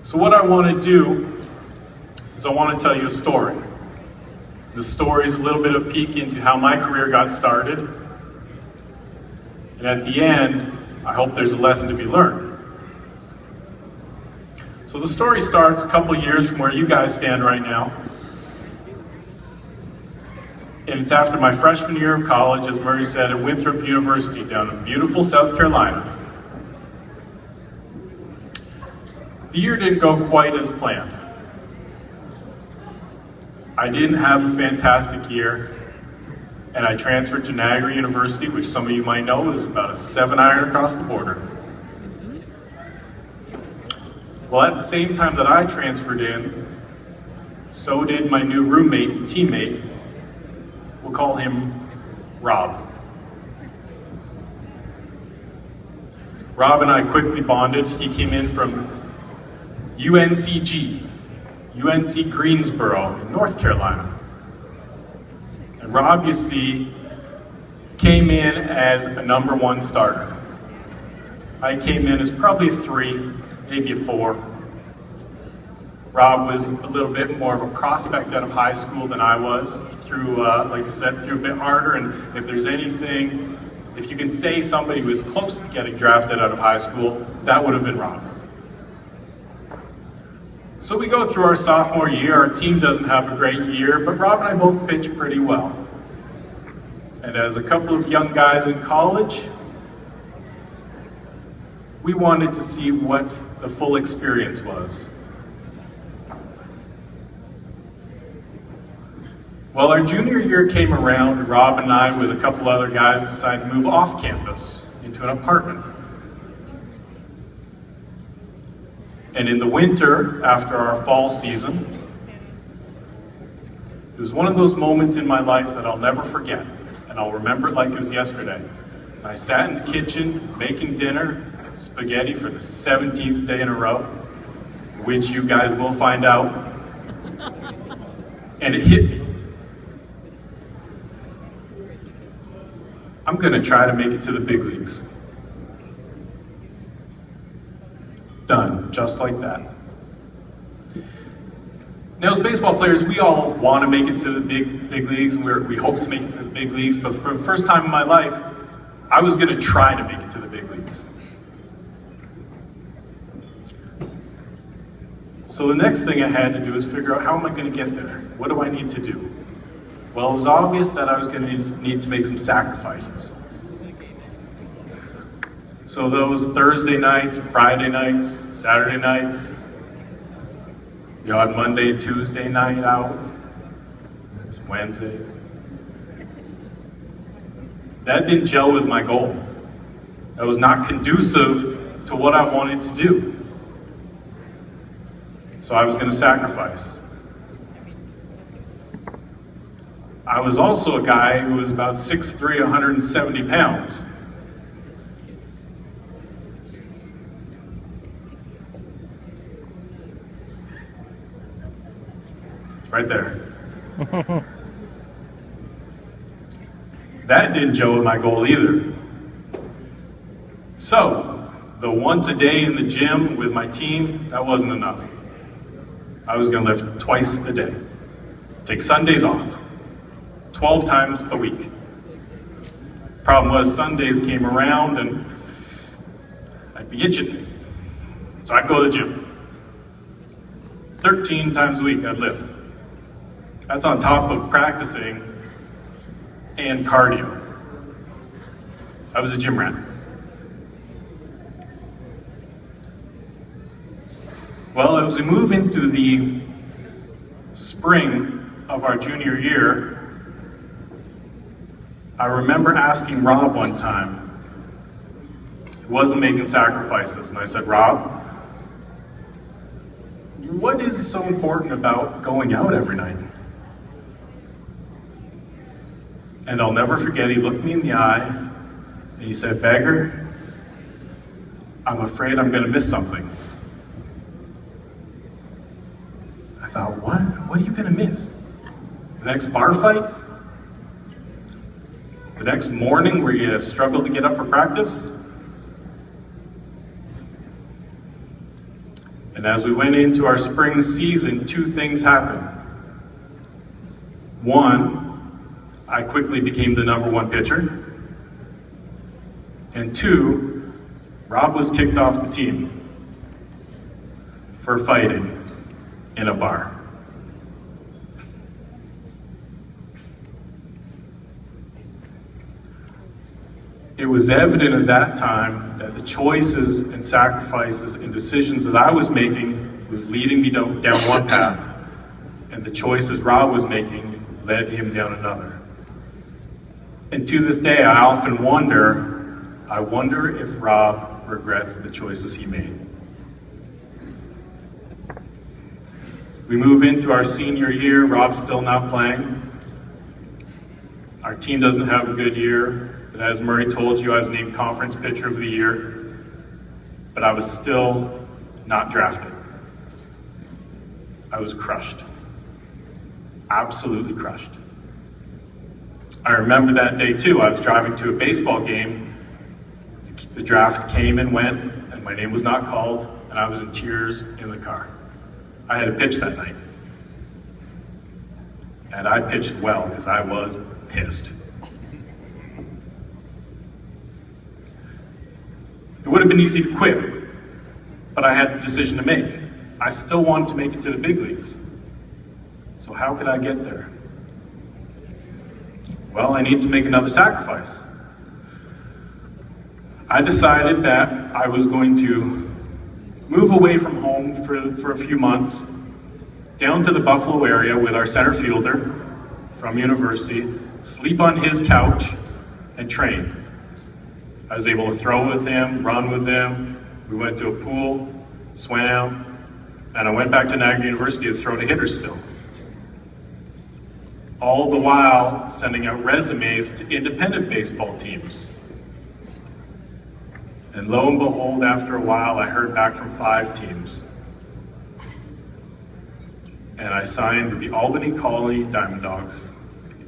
So what I want to do is I want to tell you a story. The story is a little bit of a peek into how my career got started. And at the end, I hope there's a lesson to be learned. So the story starts a couple years from where you guys stand right now. And it's after my freshman year of college, as Murray said, at Winthrop University down in beautiful South Carolina. The year didn't go quite as planned. I didn't have a fantastic year, and I transferred to Niagara University, which some of you might know is about a 7-iron across the border. Well, at the same time that I transferred in, so did my new roommate and teammate. We'll call him Rob. Rob and I quickly bonded. He came in from UNC Greensboro in North Carolina. And Rob, you see, came in as a #1 starter. I came in as probably a 3, maybe a 4. Rob was a little bit more of a prospect out of high school than I was. Like I said, threw a bit harder, and if there's anything, if you can say somebody was close to getting drafted out of high school, that would have been Rob. So we go through our sophomore year, our team doesn't have a great year, but Rob and I both pitch pretty well. And as a couple of young guys in college, we wanted to see what the full experience was. Well, our junior year came around, Rob and I, with a couple other guys, decided to move off campus into an apartment. And in the winter, after our fall season, it was one of those moments in my life that I'll never forget, and I'll remember it like it was yesterday. I sat in the kitchen making dinner, spaghetti for the 17th day in a row, which you guys will find out, and it hit me. I'm gonna try to make it to the big leagues. Done, just like that. Now, as baseball players, we all want to make it to the big leagues, and we hope to make it to the big leagues, but for the first time in my life, I was going to try to make it to the big leagues. So the next thing I had to do is figure out, how am I going to get there? What do I need to do? Well, it was obvious that I was going to need to make some sacrifices. So those Thursday nights, Friday nights, Saturday nights, you know, Monday and Tuesday night out, Wednesday. That didn't gel with my goal. That was not conducive to what I wanted to do. So I was going to sacrifice. I was also a guy who was about 6'3", 170 pounds. Right there. That didn't gel with my goal either. So, the once a day in the gym with my team, that wasn't enough. I was going to lift twice a day. Take Sundays off. 12 times a week. Problem was, Sundays came around and I'd be itching. So I'd go to the gym. 13 times a week I'd lift. That's on top of practicing and cardio. I was a gym rat. Well, as we move into the spring of our junior year, I remember asking Rob one time, he wasn't making sacrifices, and I said, Rob, what is so important about going out every night? And I'll never forget, he looked me in the eye, and he said, Beggar, I'm afraid I'm gonna miss something. I thought, what? What are you gonna miss? The next bar fight? The next morning where you struggle to get up for practice? And as we went into our spring season, two things happened. One, I quickly became the #1 pitcher. And two, Rob was kicked off the team for fighting in a bar. It was evident at that time that the choices and sacrifices and decisions that I was making was leading me down one path, and the choices Rob was making led him down another. And to this day, I often wonder if Rob regrets the choices he made. We move into our senior year, Rob's still not playing. Our team doesn't have a good year. But as Murray told you, I was named Conference Pitcher of the Year, but I was still not drafted. I was crushed, absolutely crushed. I remember that day too. I was driving to a baseball game. The draft came and went, and my name was not called, and I was in tears in the car. I had to pitch that night. And I pitched well because I was pissed. It would have been easy to quit, but I had a decision to make. I still wanted to make it to the big leagues. So how could I get there? Well, I needed to make another sacrifice. I decided that I was going to move away from home for a few months, down to the Buffalo area with our center fielder from university, sleep on his couch, and train. I was able to throw with him, run with him. We went to a pool, swam, and I went back to Niagara University to throw to hitters still. All the while sending out resumes to independent baseball teams. And lo and behold, after a while, I heard back from 5 teams. And I signed with the Albany Colony Diamond Dogs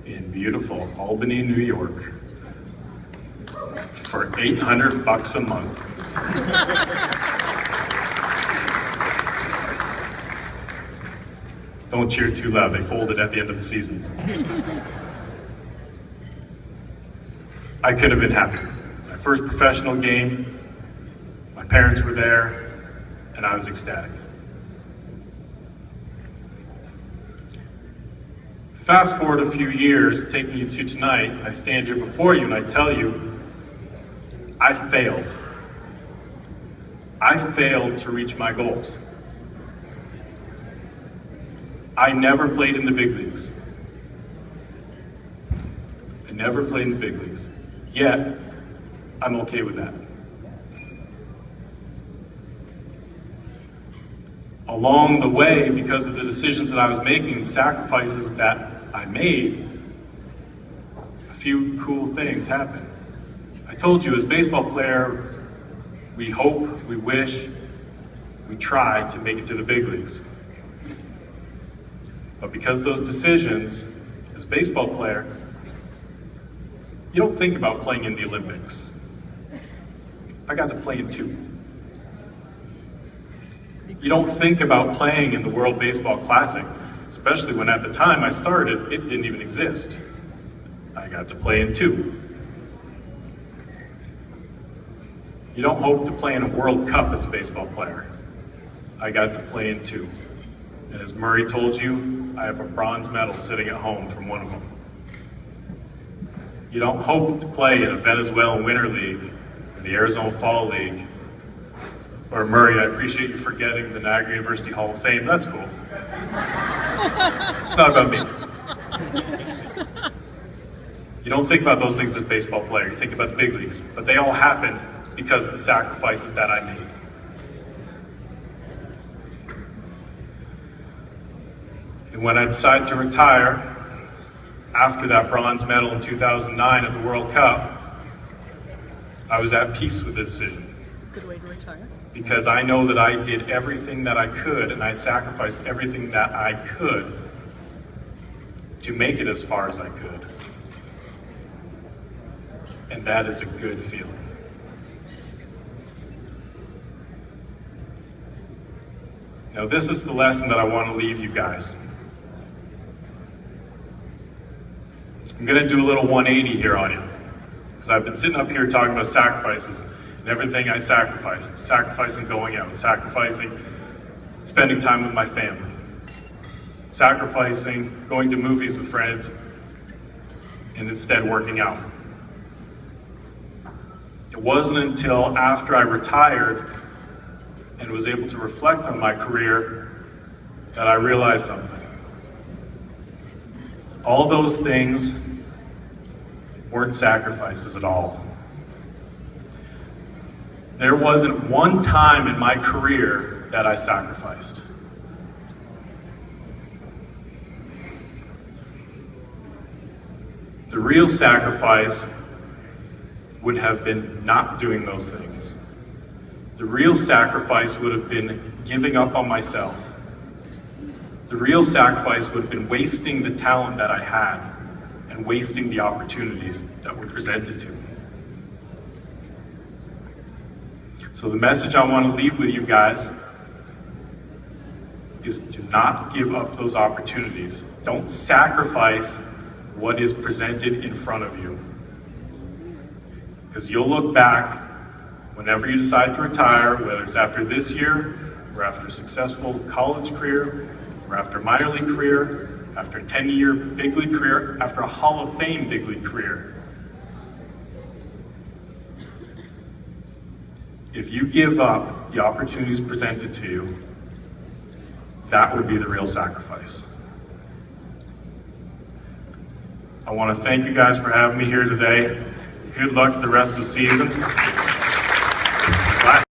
in beautiful Albany, New York, for $800 a month. Don't cheer too loud, they folded at the end of the season. I could have been happier. My first professional game, my parents were there, and I was ecstatic. Fast forward a few years, taking you to tonight, I stand here before you and I tell you, I failed. I failed to reach my goals. I never played in the big leagues. I never played in the big leagues. Yet, I'm okay with that. Along the way, because of the decisions that I was making, the sacrifices that I made, a few cool things happened. I told you, as a baseball player, we hope, we wish, we try to make it to the big leagues. But because of those decisions, as a baseball player, you don't think about playing in the Olympics. I got to play in 2. You don't think about playing in the World Baseball Classic, especially when at the time I started, it didn't even exist. I got to play in 2. You don't hope to play in a World Cup as a baseball player. I got to play in 2. And as Murray told you, I have a bronze medal sitting at home from one of them. You don't hope to play in a Venezuelan Winter League, or the Arizona Fall League, or Murray, I appreciate you forgetting the Niagara University Hall of Fame. That's cool. It's not about me. You don't think about those things as a baseball player. You think about the big leagues. But they all happen because of the sacrifices that I made. And when I decided to retire, after that bronze medal in 2009 at the World Cup, I was at peace with the decision. Good way to retire. Because I know that I did everything that I could, and I sacrificed everything that I could to make it as far as I could. And that is a good feeling. 'Cause Now this is the lesson that I want to leave you guys. I'm going to do a little 180 here on you, because I've been sitting up here talking about sacrifices and everything I sacrificed, sacrificing going out, sacrificing spending time with my family, sacrificing going to movies with friends, and instead working out. It wasn't until after I retired and was able to reflect on my career that I realized something. All those things weren't sacrifices at all. There wasn't one time in my career that I sacrificed. The real sacrifice would have been not doing those things. The real sacrifice would have been giving up on myself. The real sacrifice would have been wasting the talent that I had and wasting the opportunities that were presented to me. So the message I want to leave with you guys is do not give up those opportunities. Don't sacrifice what is presented in front of you. Because you'll look back whenever you decide to retire, whether it's after this year, or after a successful college career, or after a minor league career, after a 10-year big league career, after a Hall of Fame big league career. If you give up the opportunities presented to you, that would be the real sacrifice. I want to thank you guys for having me here today. Good luck the rest of the season.